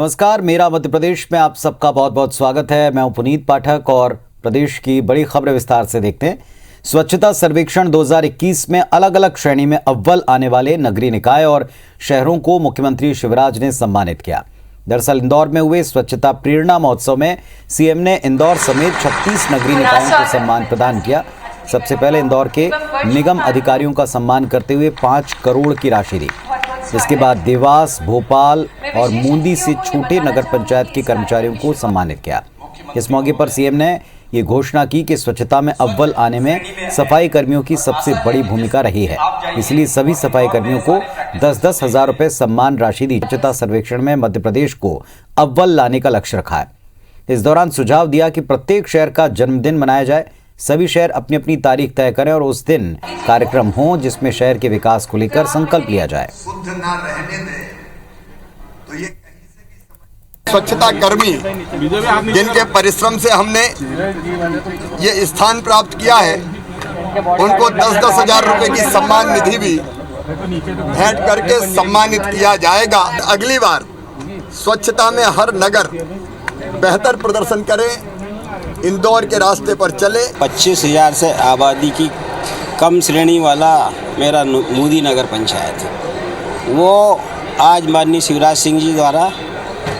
नमस्कार, मेरा मध्य प्रदेश में आप सबका बहुत बहुत स्वागत है। मैं हूं पुनीत पाठक और प्रदेश की बड़ी खबरें विस्तार से देखते हैं। स्वच्छता सर्वेक्षण 2021 में अलग अलग श्रेणी में अव्वल आने वाले नगरीय निकाय और शहरों को मुख्यमंत्री शिवराज ने सम्मानित किया। दरअसल इंदौर में हुए स्वच्छता प्रेरणा महोत्सव में सीएम ने इंदौर समेत 36 नगरीय निकायों को सम्मान प्रदान किया। सबसे पहले इंदौर के निगम अधिकारियों का सम्मान करते हुए 5 करोड़ की राशि दी। इसके बाद देवास, भोपाल और मूंदी से छोटे नगर पंचायत के कर्मचारियों को सम्मानित किया। इस मौके पर सीएम ने ये घोषणा की कि स्वच्छता में अव्वल आने में सफाई कर्मियों की सबसे बड़ी भूमिका रही है, इसलिए सभी सफाई कर्मियों को 10-10 हजार रुपए सम्मान राशि दी। स्वच्छता सर्वेक्षण में मध्य प्रदेश को अव्वल लाने का लक्ष्य रखा है। इस दौरान सुझाव दिया कि प्रत्येक शहर का जन्मदिन मनाया जाए, सभी शहर अपनी अपनी तारीख तय करें और उस दिन कार्यक्रम हो जिसमें शहर के विकास को लेकर संकल्प लिया जाए। स्वच्छता कर्मी जिनके परिश्रम से हमने ये स्थान प्राप्त किया है, उनको 10-10 हजार रुपए की सम्मान निधि भी भेंट करके सम्मानित किया जाएगा। अगली बार स्वच्छता में हर नगर बेहतर प्रदर्शन करे, इंदौर के रास्ते पर चले। 25,000 से आबादी की कम श्रेणी वाला मेरा मूंदी नगर पंचायत है, वो आज माननीय शिवराज सिंह जी द्वारा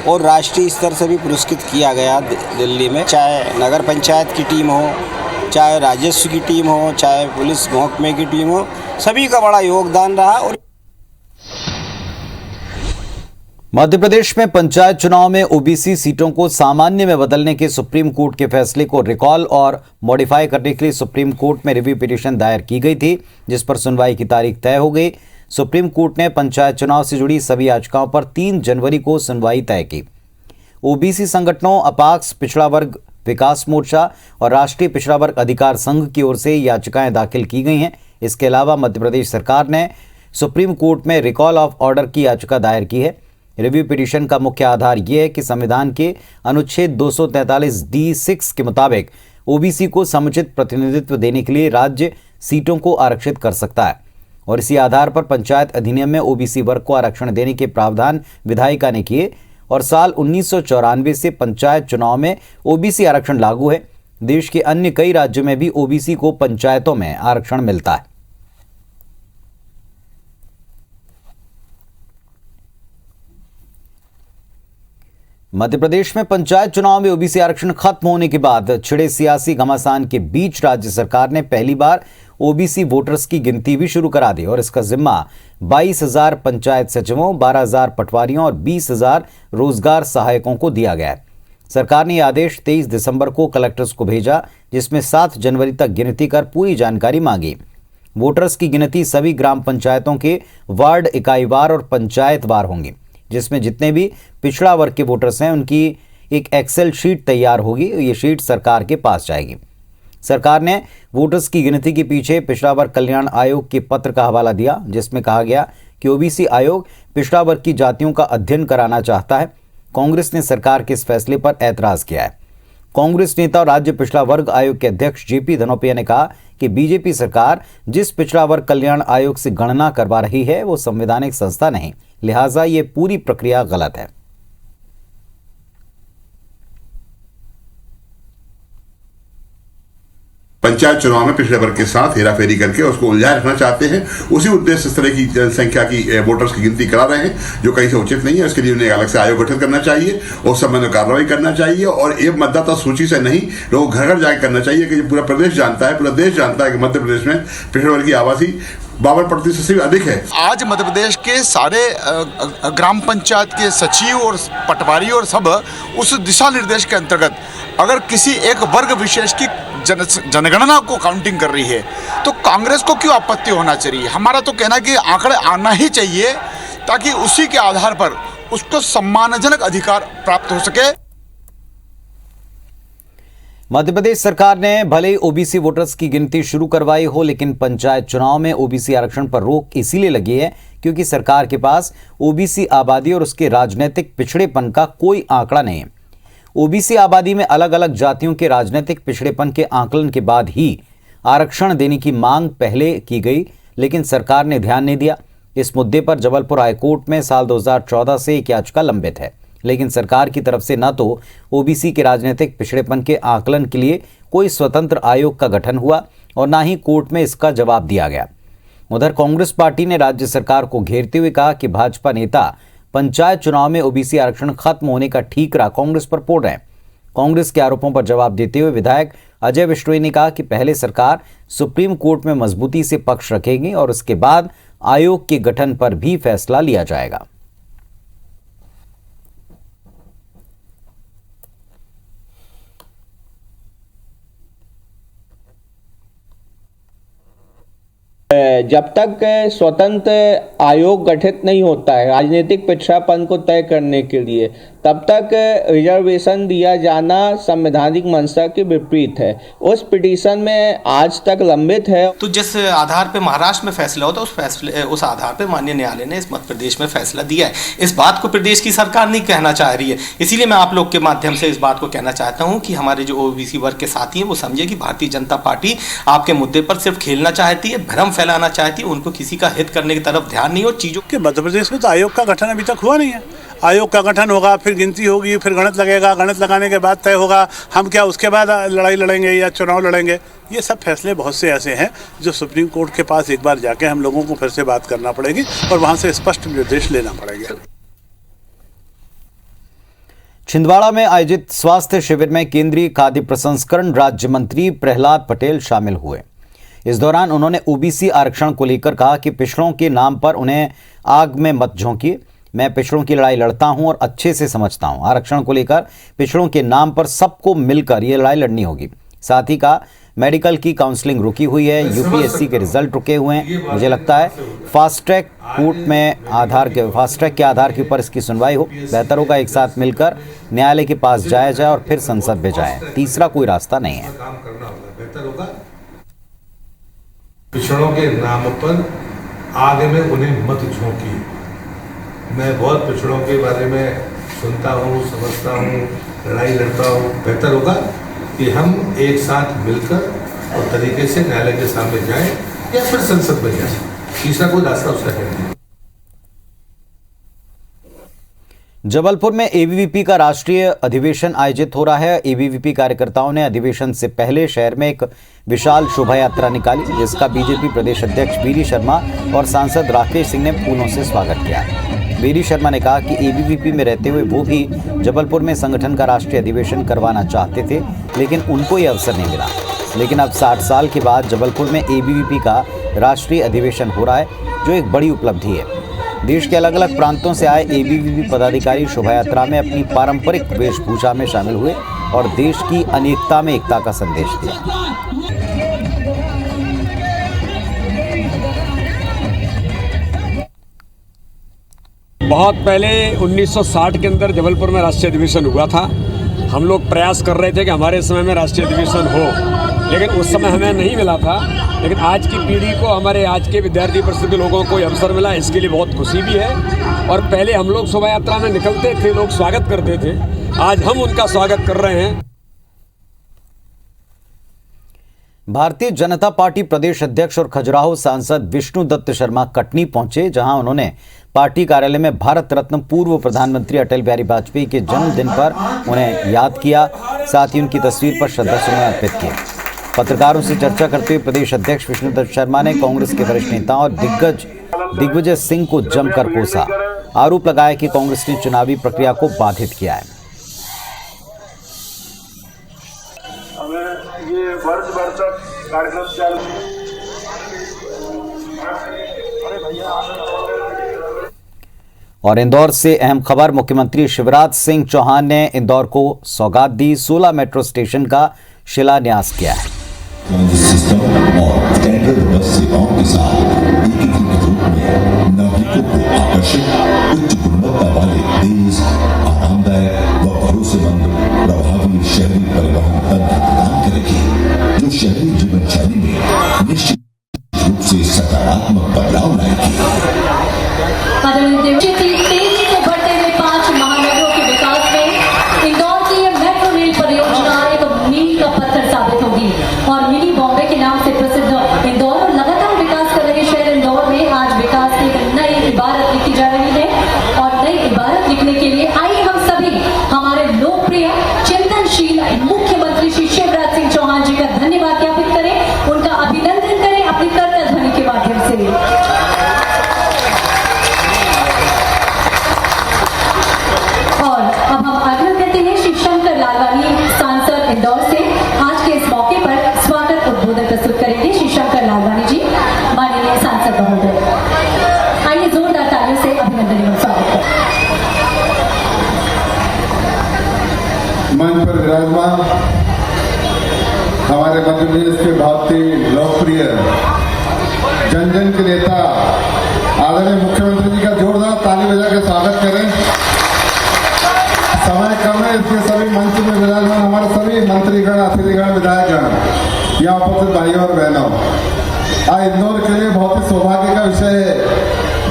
और राष्ट्रीय स्तर से भी पुरस्कृत किया गया दिल्ली में। चाहे नगर पंचायत की टीम हो, चाहे राजस्व की टीम हो, चाहे पुलिस महकमे की टीम हो, सभी का बड़ा योगदान रहा। और मध्य प्रदेश में पंचायत चुनाव में ओबीसी सीटों को सामान्य में बदलने के सुप्रीम कोर्ट के फैसले को रिकॉल और मॉडिफाई करने के लिए सुप्रीम कोर्ट में रिव्यू पिटीशन दायर की गई थी, जिस पर सुनवाई की तारीख तय हो गई। सुप्रीम कोर्ट ने पंचायत चुनाव से जुड़ी सभी याचिकाओं पर 3 जनवरी को सुनवाई तय की। ओबीसी संगठनों, अपाक्स, पिछड़ा वर्ग विकास मोर्चा और राष्ट्रीय पिछड़ा वर्ग अधिकार संघ की ओर से याचिकाएं दाखिल की गई हैं। इसके अलावा मध्य प्रदेश सरकार ने सुप्रीम कोर्ट में रिकॉल ऑफ ऑर्डर की याचिका दायर की है। रिव्यू पिटीशन का मुख्य आधार यह है कि संविधान के अनुच्छेद 243D(6) के मुताबिक ओबीसी को समुचित प्रतिनिधित्व देने के लिए राज्य सीटों को आरक्षित कर सकता है और इसी आधार पर पंचायत अधिनियम में ओबीसी वर्ग को आरक्षण देने के प्रावधान विधायिका ने किए और साल 1994 से पंचायत चुनाव में ओबीसी आरक्षण लागू है। देश के अन्य कई राज्यों में भी ओबीसी को पंचायतों में आरक्षण मिलता है। मध्य प्रदेश में पंचायत चुनाव में ओबीसी आरक्षण खत्म होने के बाद छिड़े सियासी घमासान के बीच राज्य सरकार ने पहली बार ओबीसी वोटर्स की गिनती भी शुरू करा दी और इसका जिम्मा 22,000 पंचायत सचिवों, 12,000 पटवारियों और 20,000 रोजगार सहायकों को दिया गया है। सरकार ने यह आदेश 23 दिसंबर को कलेक्टर्स को भेजा, जिसमें 7 जनवरी तक गिनती कर पूरी जानकारी मांगी। वोटर्स की गिनती सभी ग्राम पंचायतों के वार्ड इकाईवार और पंचायतवार होंगी, जिसमें जितने भी पिछड़ा वर्ग के वोटर्स हैं उनकी एक एक्सेल शीट तैयार होगी। ये शीट सरकार के पास जाएगी। सरकार ने वोटर्स की गिनती के पीछे पिछड़ा वर्ग कल्याण आयोग के पत्र का हवाला दिया, जिसमें कहा गया कि ओबीसी आयोग पिछड़ा वर्ग की जातियों का अध्ययन कराना चाहता है। कांग्रेस ने सरकार के इस फैसले पर ऐतराज किया है। कांग्रेस नेता और राज्य पिछड़ा वर्ग आयोग के अध्यक्ष जेपी धनोपिया ने कहा कि बीजेपी सरकार जिस पिछड़ा वर्ग कल्याण आयोग से गणना करवा रही है वो संवैधानिक संस्था नहीं, लिहाजा ये पूरी प्रक्रिया गलत है। पंचायत चुनाव में पिछड़े वर्ग के साथ हेराफेरी करके उसको उलझाए रखना चाहते हैं। उसी उद्देश्य से इस तरह की जनसंख्या की वोटर्स की गिनती करा रहे हैं, जो कहीं से उचित नहीं है। इसके लिए उन्हें अलग से आयोग गठित करना चाहिए और उस संबंध में कार्रवाई करना चाहिए और ये मतदाता सूची से नहीं, लोग घर घर जाकर करना चाहिए कि पूरा प्रदेश जानता है, पूरा देश जानता है कि मध्य प्रदेश में पिछड़े वर्ग की आबादी 52% से अधिक है। आज मध्य प्रदेश के सारे ग्राम पंचायत के सचिव और पटवारी और सब उस दिशा निर्देश के अंतर्गत अगर किसी एक वर्ग विशेष की जनगणना को काउंटिंग कर रही है तो कांग्रेस को क्यों आपत्ति होना चाहिए। हमारा तो कहना कि आंकड़े आना ही चाहिए ताकि उसी के आधार पर उसको सम्मानजनक अधिकार प्राप्त हो सके। मध्य प्रदेश सरकार ने भले ही ओबीसी वोटर्स की गिनती शुरू करवाई हो, लेकिन पंचायत चुनाव में ओबीसी आरक्षण पर रोक इसीलिए लगी है क्योंकि सरकार के पास ओबीसी आबादी और उसके राजनीतिक पिछड़ेपन का कोई आंकड़ा नहीं है। ओबीसी आबादी में अलग अलग जातियों के राजनीतिक पिछड़ेपन के आकलन के बाद ही आरक्षण देने की मांग पहले की गई, लेकिन सरकार ने ध्यान नहीं दिया। इस मुद्दे पर जबलपुर हाईकोर्ट में साल 2014 से एक याचिका लंबित है। लेकिन सरकार की तरफ से न तो ओबीसी के राजनीतिक पिछड़ेपन के आकलन के लिए कोई स्वतंत्र आयोग का गठन हुआ और न ही कोर्ट में इसका जवाब दिया गया। उधर कांग्रेस पार्टी ने राज्य सरकार को घेरते हुए कहा कि भाजपा नेता पंचायत चुनाव में ओबीसी आरक्षण खत्म होने का ठीकरा कांग्रेस पर फोड़ रहे हैं। कांग्रेस के आरोपों पर जवाब देते हुए विधायक अजय बिश्नोई ने कहा कि पहले सरकार सुप्रीम कोर्ट में मजबूती से पक्ष रखेगी और उसके बाद आयोग के गठन पर भी फैसला लिया जाएगा। जब तक स्वतंत्र आयोग गठित नहीं होता है राजनीतिक पिछड़ापन को तय करने के लिए, तब तक रिजर्वेशन दिया जाना संवैधानिक मंशा के विपरीत है। उस पिटीशन में आज तक लंबित है। तो जिस आधार पे महाराष्ट्र में फैसला होता है उस आधार पे माननीय न्यायालय ने इस मध्य प्रदेश में फैसला दिया है। इस बात को प्रदेश की सरकार नहीं कहना चाह रही है, इसीलिए मैं आप लोग के माध्यम से इस बात को कहना चाहता हूँ कि हमारे जो ओबीसी वर्ग के साथी हैं वो समझे कि भारतीय जनता पार्टी आपके मुद्दे पर सिर्फ खेलना चाहती है, भ्रम फैलाना चाहती है, उनको किसी का हित करने की तरफ ध्यान नहीं और चीजों के। मध्य प्रदेश में तो आयोग का गठन अभी तक हुआ नहीं है। आयोग का गठन होगा, फिर गिनती होगी, फिर गणित लगेगा, गणित लगाने के बाद तय होगा हम क्या उसके बाद लड़ाई लड़ेंगे या चुनाव लड़ेंगे। ये सब फैसले बहुत से ऐसे हैं जो सुप्रीम कोर्ट के पास एक बार जाके हम लोगों को फिर से बात करना पड़ेगी और वहां से स्पष्ट निर्देश लेना पड़ेगा। छिंदवाड़ा में आयोजित स्वास्थ्य शिविर में केंद्रीय खाद्य प्रसंस्करण राज्य मंत्री प्रहलाद पटेल शामिल हुए। इस दौरान उन्होंने ओबीसी आरक्षण को लेकर कहा कि पिछड़ों के नाम पर उन्हें आग में मत झोंकिए। मैं पिछड़ों की लड़ाई लड़ता हूं और अच्छे से समझता हूं। आरक्षण को लेकर पिछड़ों के नाम पर सबको मिलकर यह लड़ाई लड़नी होगी। साथ ही कहा मेडिकल की काउंसलिंग रुकी हुई है, यूपीएससी के रिजल्ट रुके हुए हैं। मुझे लगता है फास्ट ट्रैक कोर्ट में फास्ट ट्रैक के आधार के ऊपर इसकी सुनवाई हो। बेहतर होगा एक साथ मिलकर न्यायालय के पास जाया जाए और फिर संसद में जाए। तीसरा कोई रास्ता नहीं है। पिछड़ों के नाम पर आगे में उन्हें मत झोंकी। मैं बहुत पिछड़ों के बारे में सुनता हूँ, समझता हूँ, लड़ाई लड़ता हूँ। बेहतर होगा कि हम एक साथ मिलकर और तरीके से न्यायालय के सामने जाएं या फिर संसद में जाएं। तीसरा कोई रास्ता उसका नहीं। जबलपुर में एबीवीपी का राष्ट्रीय अधिवेशन आयोजित हो रहा है। एबीवीपी कार्यकर्ताओं ने अधिवेशन से पहले शहर में एक विशाल शोभा यात्रा निकाली, जिसका बीजेपी प्रदेश अध्यक्ष बीडी शर्मा और सांसद राकेश सिंह ने फूलों से स्वागत किया। बीडी शर्मा ने कहा कि एबीवीपी में रहते हुए वो भी जबलपुर में संगठन का राष्ट्रीय अधिवेशन करवाना चाहते थे, लेकिन उनको ये अवसर नहीं मिला। लेकिन अब 60 साल के बाद जबलपुर में एबीवीपी का राष्ट्रीय अधिवेशन हो रहा है, जो एक बड़ी उपलब्धि है। देश के अलग अलग प्रांतों से आए एबीवीपी पदाधिकारी शोभा यात्रा में अपनी पारंपरिक वेशभूषा में शामिल हुए और देश की अनेकता में एकता का संदेश दिया। बहुत पहले 1960 के अंदर जबलपुर में राष्ट्रीय अधिवेशन हुआ था। हम लोग प्रयास कर रहे थे कि हमारे समय में राष्ट्रीय अधिवेशन हो, लेकिन उस समय हमें नहीं मिला था। लेकिन आज की पीढ़ी को, हमारे आज के विद्यार्थी परिषद के लोगों को ये अवसर मिला, इसके लिए बहुत खुशी भी है। और पहले हम लोग शोभा यात्रा में निकलते थे, लोग स्वागत करते थे, आज हम उनका स्वागत कर रहे हैं। भारतीय जनता पार्टी प्रदेश अध्यक्ष और खजुराहो सांसद विष्णु दत्त शर्मा कटनी पहुंचे, जहां उन्होंने पार्टी कार्यालय में भारत रत्न पूर्व प्रधानमंत्री अटल बिहारी वाजपेयी के जन्मदिन पर उन्हें याद किया। साथ ही उनकी तस्वीर पर श्रद्धासुमन अर्पित किए। पत्रकारों से चर्चा करते हुए प्रदेश अध्यक्ष विष्णु दत्त शर्मा ने कांग्रेस के वरिष्ठ नेताओं और दिग्विजय सिंह को जमकर कोसा। आरोप लगाया कि कांग्रेस ने चुनावी प्रक्रिया को बाधित किया है। ये वर्ष तक कार्यक्रम चल और इंदौर से अहम खबर, मुख्यमंत्री शिवराज सिंह चौहान ने इंदौर को सौगात दी। 16 मेट्रो स्टेशन का शिलान्यास किया है। और टेंडर बस सेवाओं के साथ एकीकृत रूप में नागरिकों को आकर्षक, उच्च गुणवत्ता वाले, तेज, आरामदायक व भरोसेमंद प्रभावी शहरी परिवहन तंत्र प्रदान करेगी, जो शहरी जीवन शैली में निश्चित रूप से सकारात्मक बदलाव लाएगी। तेजी से बढ़ते हुए 5 महानगरों के विकास में इंदौर की यह मेट्रो रेल परियोजना एक मील का पत्थर साबित होगी और मिनी बॉम्बे के नाम से प्रसिद्ध इंदौर और लगातार विकास कर रहे शहर इंदौर में आज विकास की एक नई इबारत लिखी जा रही है। और नई इबारत लिखने के लिए आइए हम सब मंच पर विराजमान हमारे मध्य प्रदेश के बहुत ही लोकप्रिय जन जन के नेता आदरणीय मुख्यमंत्री जी का जोरदार ताली बजा के स्वागत करें। समय कम है इसलिए सभी मंच में विराजमान हमारे सभी मंत्रीगण, अतिथिगण, विधायकगण, यहाँ उपस्थित भाइयों और बहनों, आज इंदौर के लिए बहुत ही सौभाग्य का विषय है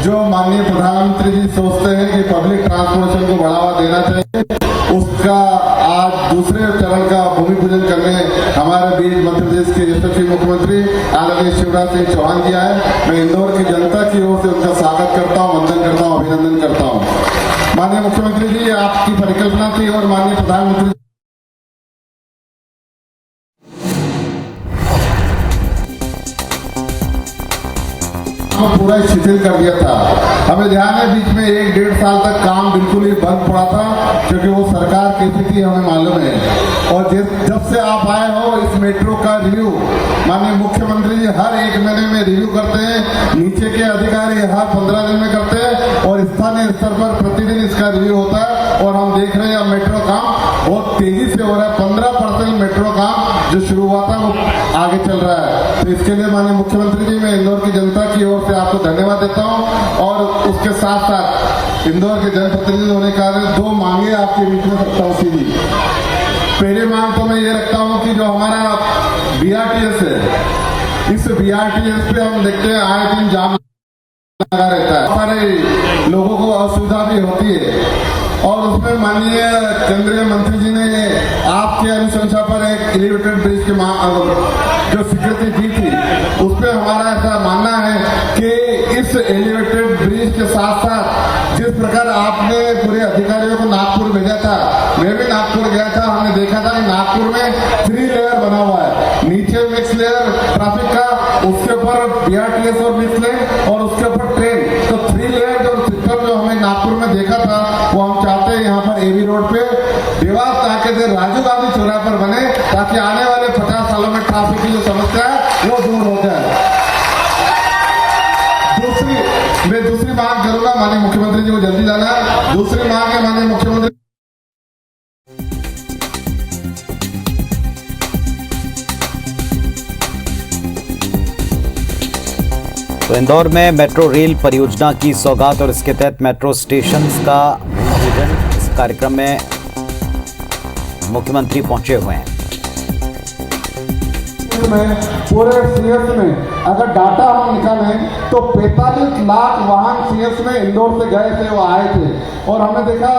जो माननीय प्रधानमंत्री जी सोचते हैं कि पब्लिक ट्रांसपोर्टेशन को बढ़ावा देना चाहिए। उसका आज दूसरे चरण का भूमि पूजन करने हमारे बीच मध्य प्रदेश के यशस्वी मुख्यमंत्री आदरणीय शिवराज सिंह चौहान जी आए। मैं इंदौर की जनता की ओर से उनका स्वागत करता हूँ, वंदन करता हूँ, अभिनंदन करता हूँ। माननीय मुख्यमंत्री जी, आपकी परिकल्पना थी और माननीय प्रधानमंत्री पूरा शिथिल कर दिया था। हमें ध्यान है बीच में 1-1.5 साल तक काम बिल्कुल ही बंद पड़ा था क्योंकि वो सरकार कैसी थी हमें मालूम है। और जब से आप आए हो इस मेट्रो का रिव्यू माननीय मुख्यमंत्री जी हर 1 महीने में रिव्यू करते हैं, नीचे के अधिकारी हर 15 दिन में करते हैं और स्थानीय स्तर पर प्रतिदिन इसका रिव्यू होता है। और हम देख रहे हैं अब मेट्रो काम बहुत तेजी से हो रहा है। 15% मेट्रो काम जो शुरू हुआ था वो आगे चल रहा है। तो इसके लिए माननीय मुख्यमंत्री जी मैं इंदौर की जनता की ओर से आपको धन्यवाद देता हूं। और उसके साथ साथ इंदौर के जनप्रतिनिधि होने के कारण 2 मांगे आपके बीच में रखता हूँ सीधी। पहली मांग तो मैं ये रखता हूँ कि जो हमारा BRTS है, इस BRTS पे हम देखते हैं आए दिन जाम लगा रहता है, सारे लोगों को असुविधा भी होती है। और उसमें माननीय केंद्रीय मंत्री जी ने आपके अनुशंसा पर एक एलिवेटेड ब्रिज की जो स्वीकृति दी थी, उस पर हमारा ऐसा मानना है कि इस एलिवेटेड ब्रिज के साथ साथ जिस प्रकार आपने पूरे अधिकारियों को नागपुर भेजा था, मैं भी नागपुर गया था, हमने देखा था कि नागपुर में 3 लेयर बना हुआ है। नीचे मिक्स लेयर ट्रैफिक का, उसके ऊपर BRTS और मिक्स लेयर और उसके ऊपर ट्रेन। तो 3 लेयर जो सिस्टम जो हमें नागपुर में देखा था वो हम चाहते हैं यहाँ पर AB रोड पे देवास नाके से राजीव गांधी चौराहे पर बने ताकि आने वाले 50 सालों में ट्रैफिक की जो समस्या है वो दूर हो जाए। मैं दूसरी मांग करूंगा, माननीय मुख्यमंत्री जी को जल्दी जाना है। दूसरी मांग है माननीय मुख्यमंत्री तो इंदौर में मेट्रो रेल परियोजना की सौगात और इसके तहत मेट्रो स्टेशन का भूमि पूजन, इस कार्यक्रम में मुख्यमंत्री पहुंचे हुए हैं। में पूरे CS में अगर डाटा हम निकालें तो 45 लाख वाहन CS में इंदौर से गए थे, वो आए थे और हमने देखा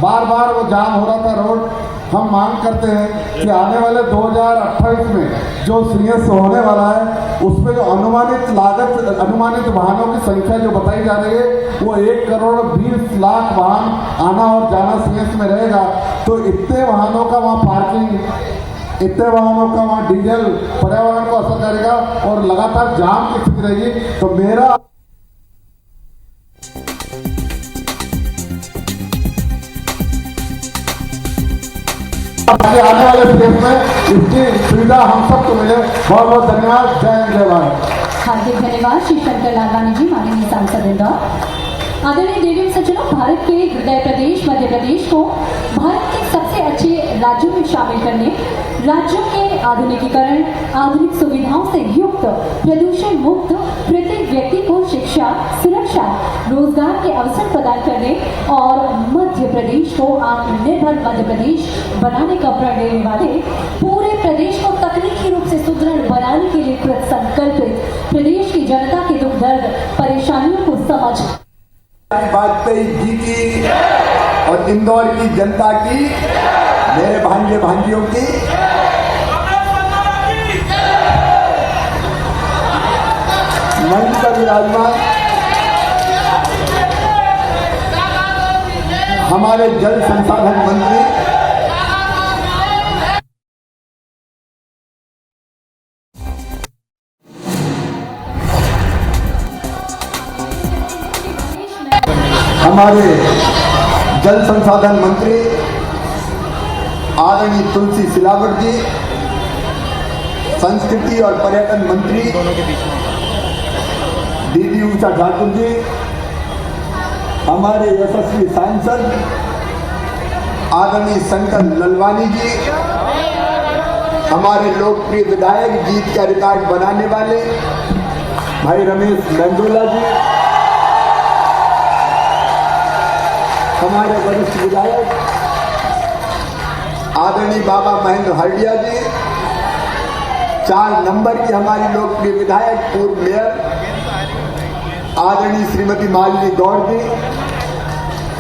बार बार वो जाम हो रहा था रोड। हम मांग करते हैं कि आने वाले 2028 में जो CS होने वाला है उसमें जो अनुमानित लागत, अनुमानित वाहनों की संख्या जो बताई जा रही है वो 1,20,00,000 वाहन आना और जाना CS में रहेगा। तो इतने वाहनों का वहाँ पार्किंग, इतने वाहनों का वहाँ डीजल पर्यावरण को असर करेगा और लगातार जाम की स्थिति रहेगी। तो मेरा आने वाले देश में इसकी सुविधा हम सबको मिले। बहुत बहुत धन्यवाद। जय हिंद, जय भारत। हार्दिक धन्यवाद श्री शंकर लालवानी जी, माननीय सांसद इंदौर। आदरणीय देवी सज्जनों, भारत के हृदय प्रदेश मध्य प्रदेश को भारत के सबसे अच्छे राज्यों में शामिल करने, राज्यों के आधुनिकीकरण, आधुनिक सुविधाओं से युक्त, प्रदूषण मुक्त, प्रत्येक व्यक्ति को शिक्षा, सुरक्षा, रोजगार के अवसर प्रदान करने और मध्य प्रदेश को आत्मनिर्भर मध्य प्रदेश बनाने का प्रण लेने वाले, पूरे प्रदेश को तकनीकी रूप से सुदृढ़ बनाने के लिए कृत संकल्पित प्रदेश की जनता के दुख दर्द परेशानियों को समझ वाजपेयी जी की और इंदौर की जनता की, मेरे भांजे भांजियों की मंच पर विराजमान हमारे जल संसाधन मंत्री हमारे जल संसाधन मंत्री आदरणीय तुलसी सिलावट जी, संस्कृति और पर्यटन मंत्री दीदी उषा ठाकुर जी, हमारे यशस्वी सांसद आदरणीय शंकर ललवानी जी, हमारे लोकप्रिय विधायक, जीत का रिकॉर्ड बनाने वाले भाई रमेश मेंदोला जी, हमारे वरिष्ठ विधायक आदरणीय बाबा महेंद्र हल्डिया जी, 4 नंबर की हमारी लोकप्रिय विधायक पूर्व मेयर आदरणीय श्रीमती मालिनी गौड़ जी,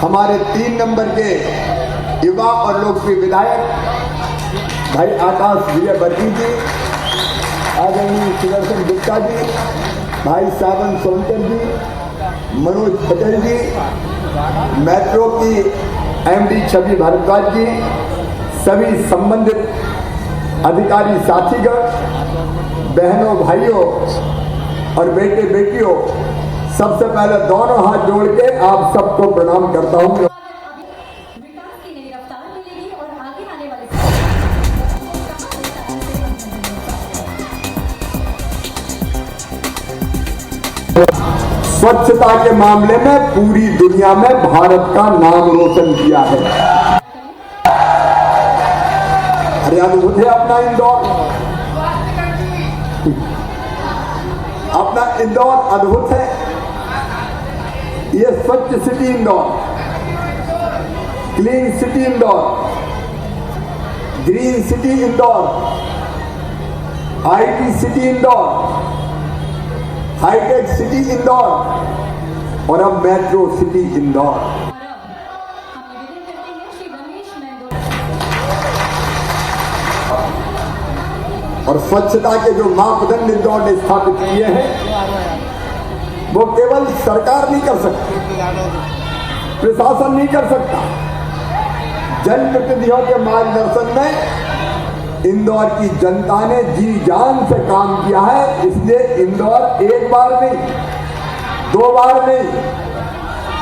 हमारे 3 नंबर के युवा और लोकप्रिय विधायक भाई आकाश विजय वर्गी जी, आदरणीय सुदर्शन गुप्ता जी, भाई सावन सोनकर जी, मनोज पटेल जी, मेट्रो की एमडी छवि भारद्वाज जी, सभी संबंधित अधिकारी साथीगण, बहनों भाइयों और बेटे बेटियों, सबसे पहले दोनों हाथ जोड़ के आप सबको प्रणाम करता हूँ। विकास की नई रफ्तार मिलेगी और आगे आने वाले स्वच्छता के मामले में पूरी दुनिया में भारत का नाम रोशन किया है। अरे अद्भुत है अपना इंदौर, अपना इंदौर अद्भुत है। ये स्वच्छ city Indore, clean city Indore, green city Indore, IT city Indore, hitech city Indore और अब मेट्रो सिटी इंदौर। और स्वच्छता के जो मापदंड इंदौर ने स्थापित किए हैं वो केवल सरकार नहीं कर सकती, प्रशासन नहीं कर सकता, जनप्रतिनिधियों के मार्गदर्शन में इंदौर की जनता ने जी जान से काम किया है। इसलिए इंदौर एक बार नहीं, 2 बार नहीं,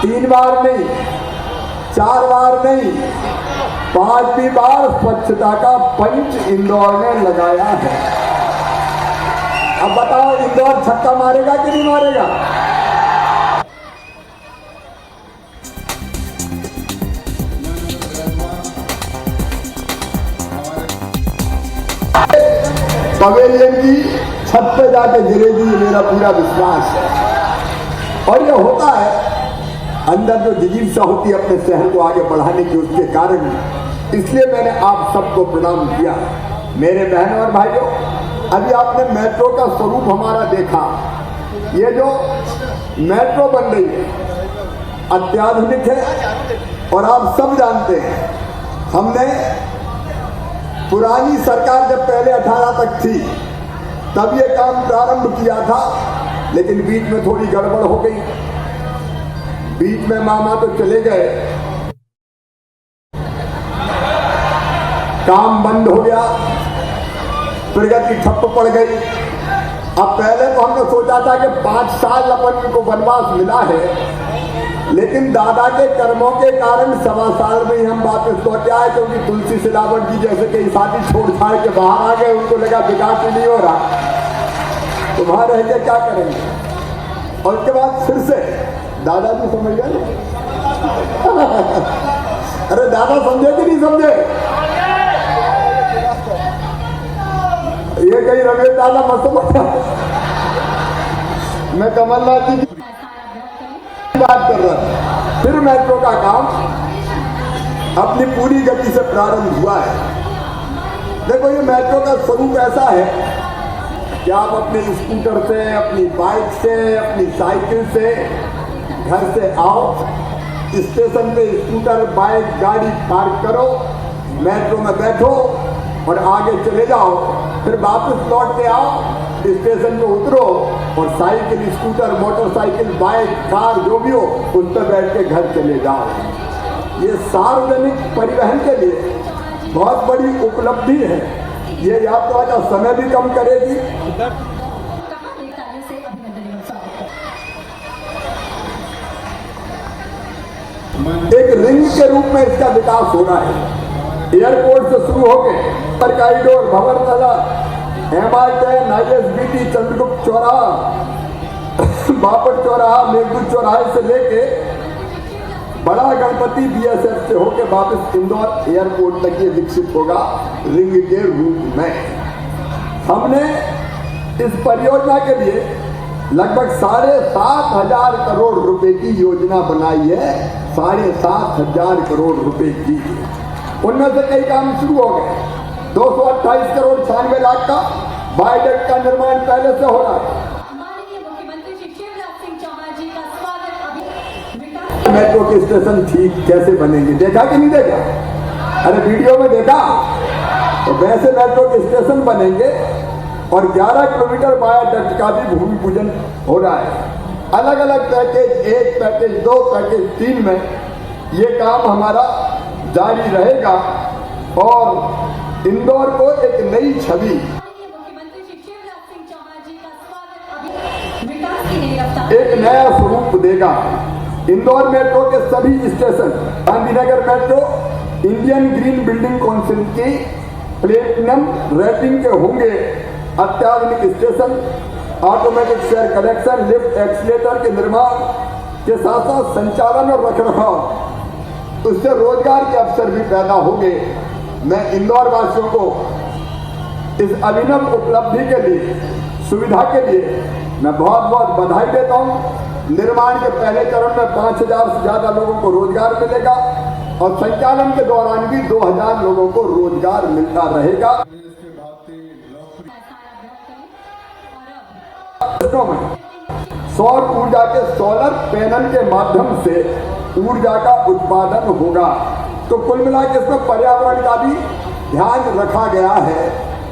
3 बार नहीं, 4 बार नहीं, 5वीं बार स्वच्छता का पंच इंदौर ने लगाया है। अब बताओ इंदौर छक्का मारेगा कि नहीं मारेगा? पवेलियन की छत पे जाके गिरेगी, ये मेरा पूरा विश्वास है। और ये होता है, अंदर जो जिज्ञासा होती है अपने शहर को आगे बढ़ाने की, उसके कारण इसलिए मैंने आप सबको प्रणाम किया। मेरे बहनों और भाइयों, अभी आपने मेट्रो का स्वरूप हमारा देखा। ये जो मेट्रो बन रही है अत्याधुनिक है और आप सब जानते हैं, हमने पुरानी सरकार जब पहले 18 तक थी तब ये काम प्रारंभ किया था, लेकिन बीच में थोड़ी गड़बड़ हो गई। बीच में मामा तो चले गए, काम बंद हो गया, प्रगति ठप्प पड़ गई। अब पहले तो हमने सोचा था कि 5 साल अपन को वनवास मिला है, लेकिन दादा के कर्मों के कारण 1.25 साल में ही हम वापस लौट आए, क्योंकि तुलसी सिलावट जी जैसे कई साथी छोड़ छाड़ के बाहर आ गए। उनको लगा विकास ही नहीं हो रहा, तो वहां रह के क्या करेंगे। और उसके बाद फिर से दादाजी समझ गए अरे दादा समझे कि नहीं समझे? ये कहीं रमेश दादा मत समझ, मैं कमलनाथ जी की बात कर रहा था। फिर मेट्रो का काम अपनी पूरी गति से प्रारंभ हुआ है। देखो, ये मेट्रो का स्वरूप ऐसा है कि आप अपने स्कूटर से, अपनी बाइक से, अपनी साइकिल से घर से आओ, स्टेशन पे स्कूटर, बाइक, गाड़ी पार्क करो, मेट्रो में बैठो और आगे चले जाओ। फिर वापस लौट के आओ, स्टेशन पे उतरो और cycle, scooter, motorcycle, bike, car जो भी हो उस पर बैठ के घर चले जाओ। ये सार्वजनिक परिवहन के लिए बहुत बड़ी उपलब्धि है। ये यात्रा का समय भी कम करेगी। एक रिंग के रूप में इसका विकास हो रहा है। एयरपोर्ट से शुरू होकर कॉरिडोर, भंवरतला, MR10, ISBT, चंद्रगुप्त चौराहा, बापट चौराहा, मेघदूत चौराहे से लेके बड़ा गणपति बीएसएफ से होकर वापस इंदौर एयरपोर्ट तक ये विकसित होगा रिंग के रूप में। हमने इस परियोजना के लिए लगभग 7,500 करोड़ रुपए की योजना बनाई है, 7,500 करोड़ रुपए की। उनमें से कई काम शुरू हो गए। 228 करोड़ 96 लाख का बायोडेक का निर्माण पहले से हो रहा है। मेट्रो के स्टेशन ठीक कैसे बनेंगे, देखा कि नहीं देखा? अरे वीडियो में देखा। तो वैसे मेट्रो के स्टेशन बनेंगे और 11 किलोमीटर बायोडक्ट का भी भूमि पूजन हो रहा है। अलग अलग पैकेज, 1 पैकेज, 2 पैकेज, 3 में ये काम हमारा जारी रहेगा और इंदौर को एक नई छवि, एक नया स्वरूप देगा। इंदौर मेट्रो के सभी station Gandhinagar metro Indian green building council की प्लेटिनम रेटिंग के होंगे। अत्याधुनिक station, automatic share collection, lift, accelerator के निर्माण के साथ साथ संचालन और रखरखाव, उससे रोजगार के अवसर भी पैदा होंगे। मैं इंदौर वासियों को इस अभिनव उपलब्धि के लिए, सुविधा के लिए मैं बहुत बहुत बधाई देता हूँ। निर्माण के पहले चरण में 5,000 से ज्यादा लोगों को रोजगार मिलेगा और संचालन के दौरान भी 2,000 लोगों को रोजगार मिलता रहेगा। सौर ऊर्जा के सोलर पैनल के माध्यम से ऊर्जा का उत्पादन होगा। तो कुल मिलाकर इसमें पर्यावरण का भी ध्यान रखा गया है।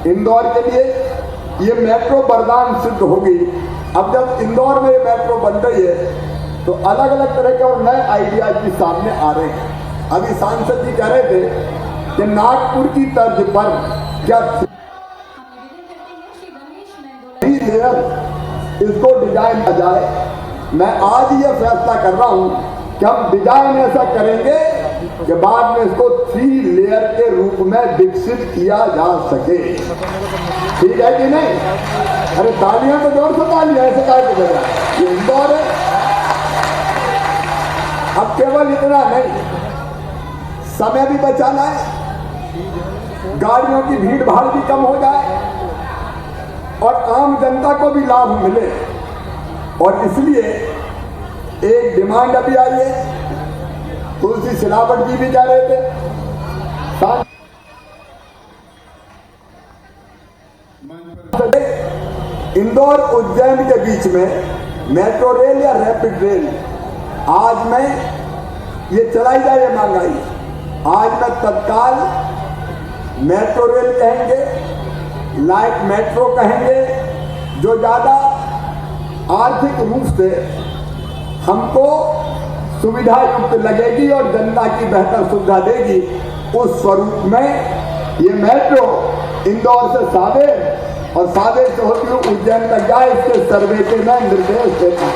इंदौर के लिए ये मेट्रो वरदान सिद्ध होगी। अब जब इंदौर में ये मेट्रो बन रही है तो अलग अलग तरह के और नए आइडियाज भी सामने आ रहे हैं। अभी सांसद जी कह रहे थे कि नागपुर की तर्ज पर क्या लेयर इसको डिजाइन किया जाए। मैं आज ये फैसला कर रहा हूं कि हम डिजाइन ऐसा करेंगे कि बाद में इसको 3 लेयर के रूप में विकसित किया जा सके। ठीक है कि नहीं? अरे तालियां तो जोर से तालियां, ऐसे काय को कर रहा है? ये इंदौर है। अब केवल इतना नहीं, समय भी बचाना है, गाड़ियों की भीड़ भाड़ भी कम हो जाए और आम जनता को भी लाभ मिले। और इसलिए एक डिमांड अभी आई है, तुलसी सिलावट जी भी कह रहे थे, इंदौर उज्जैन के बीच में मेट्रो रेल या रैपिड रेल आज में ये चलाई जाए, ये महंगाई। आज में तत्काल मेट्रो रेल कहेंगे, लाइट मेट्रो कहेंगे, जो ज्यादा आर्थिक रूप से हमको सुविधा युक्त लगेगी और जनता की बेहतर सुविधा देगी, उस स्वरूप में ये मेट्रो इंदौर से सावेर और सावेर से होती हुई उज्जैन तक जाए, इसके सर्वे के मैं निर्देश देता हूँ।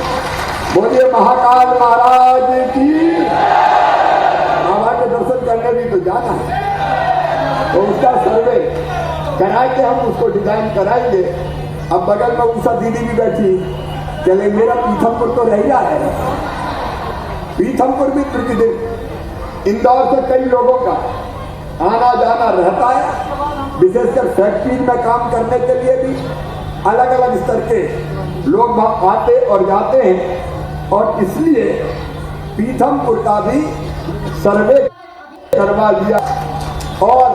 बोलिए महाकाल महाराज की। बाबा के दर्शन करने भी तो जाना है, तो उसका सर्वे करा के हम उसको डिजाइन कराएंगे। अब बगल में उषा दीदी भी बैठी, चले मेरा पीथमपुर तो रह गया है। पीथमपुर भी प्रतिदिन इंदौर से कई लोगों का आना जाना रहता है, विशेषकर फैक्ट्री में काम करने के लिए भी अलग अलग स्तर के लोग वहां आते और जाते हैं। और इसलिए पीथमपुर का भी सर्वे करवा दिया और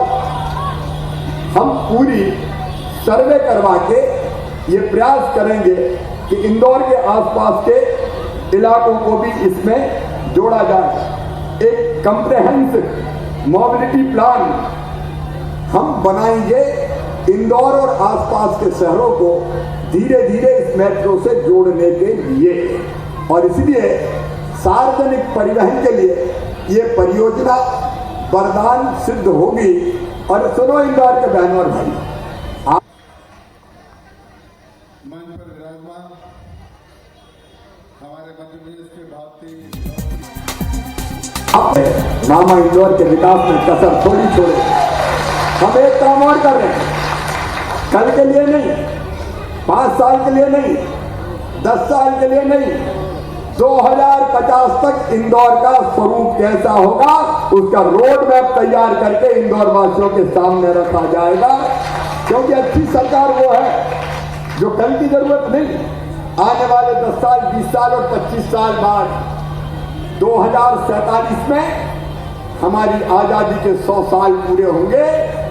हम पूरी सर्वे करवा के ये प्रयास करेंगे कि इंदौर के आसपास के इलाकों को भी इसमें जोड़ा जाए। एक कम्प्रेहेंसिव मोबिलिटी प्लान हम बनाएंगे इंदौर और आसपास के शहरों को धीरे धीरे इस मेट्रो से जोड़ने के लिए। और इसलिए सार्वजनिक परिवहन के लिए ये परियोजना वरदान सिद्ध होगी। और सुनो इंदौर के बहनों और भाई, मंच पर विराजमान हमारे मध्य प्रदेश के भारतीय मामा इंदौर के विकास में कसर थोड़ी छोड़े। हम एक काम और कर रहे हैं, कल के लिए नहीं, 5 साल के लिए नहीं, 10 साल के लिए नहीं, 2050 तक इंदौर का स्वरूप कैसा होगा उसका रोड मैप तैयार करके इंदौर वासियों के सामने रखा जाएगा। क्योंकि अच्छी सरकार वो है जो कल की जरूरत नहीं, आने वाले 10 साल, 20 साल और 25 साल बाद 2047 में हमारी आजादी के 100 साल पूरे होंगे,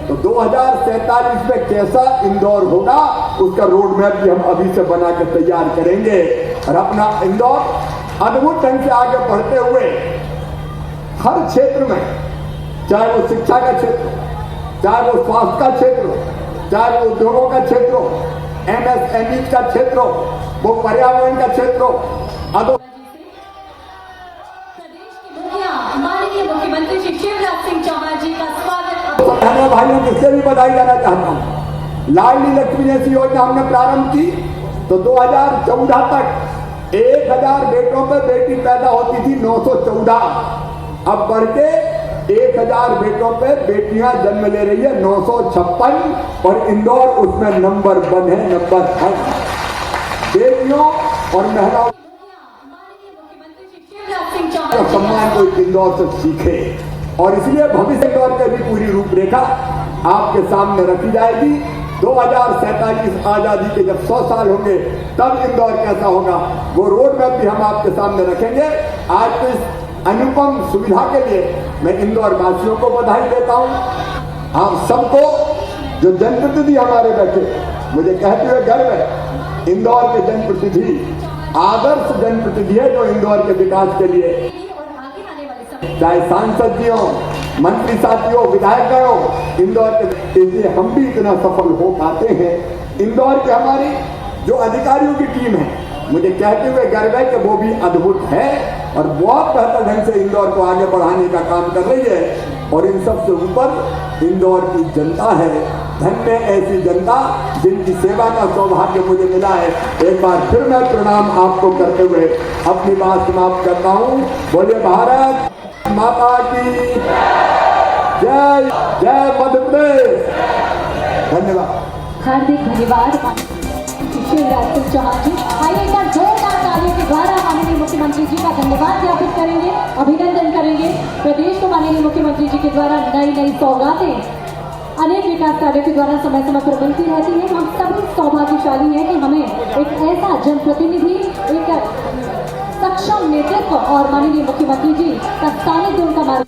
तो 2047 में कैसा इंदौर होगा उसका रोड मैप भी हम अभी से बना के तैयार करेंगे और अपना इंदौर अद्भुत ढंग से आगे बढ़ते हुए हर क्षेत्र में, चाहे वो शिक्षा का क्षेत्र, चाहे वो स्वास्थ्य का क्षेत्र, चाहे वो उद्योगों का क्षेत्र हो, MSME का क्षेत्र हो, वो पर्यावरण का क्षेत्र हो, माननीय मुख्यमंत्री श्री शिवराज सिंह चौहान जी का स्वागत। बहनों भाइयों किससे भी बधाई देना चाहता हूँ। लाडली लक्ष्मी जैसी योजना हमने प्रारंभ की तो 2014 तक 1000 बेटों पर बेटी पैदा होती थी 914, अब बढ़ के 1000 बेटों पे बेटियां जन्म ले रही है 956 और इंदौर उसमें नंबर 1 है, नंबर 1 बेटियों और महिलाओं का सम्मान को इंदौर से सीखे और इसलिए भविष्य इंदौर की भी पूरी रूपरेखा आपके सामने रखी जाएगी। 2047 आजादी के जब 100 साल होंगे तब इंदौर कैसा होगा वो रोड मैप भी हम आपके सामने रखेंगे। आज तो इस अनुपम सुविधा के लिए मैं इंदौर वासियों को बधाई देता हूं। आप सबको जो जनप्रतिनिधि हमारे बैठे, मुझे कहते हुए गर्व है इंदौर के जनप्रतिनिधि आदर्श जनप्रतिनिधि है जो इंदौर के विकास के लिए, चाहे सांसद जी हो, मंत्री साथियों, विधायक हो, इंदौर के, इसलिए हम भी इतना सफल हो पाते हैं। इंदौर की हमारी जो अधिकारियों की टीम है, मुझे कहते हुए गर्व है कि वो भी अद्भुत है और बहुत बेहतर ढंग से इंदौर को आगे बढ़ाने का काम कर रही है और इन सबसे ऊपर इंदौर की जनता है। धन्य ऐसी जनता जिनकी सेवा का सौभाग्य मुझे मिला है। एक बार फिर मैं प्रणाम आपको करते हुए अपनी बात समाप्त करता हूँ। बोलिए भारत माता की जय, जय मध्य प्रदेश। धन्यवाद। हार्दिक धन्यवाद शिवराज सिंह चौहान जी। आइए एक बार जोरदार तालियों के द्वारा माननीय मुख्यमंत्री जी का धन्यवाद ज्ञापित करेंगे, अभिनंदन करेंगे। प्रदेश को माननीय मुख्यमंत्री जी के द्वारा नई नई सौगातें अनेक विकास कार्यों के द्वारा समय समय पर मिलती रहती है। हम सभी सौभाग्यशाली हैं कि हमें एक ऐसा जनप्रतिनिधि, एक सक्षम नेतृत्व और माननीय मुख्यमंत्री जी का सानिध्य उनका मार्ग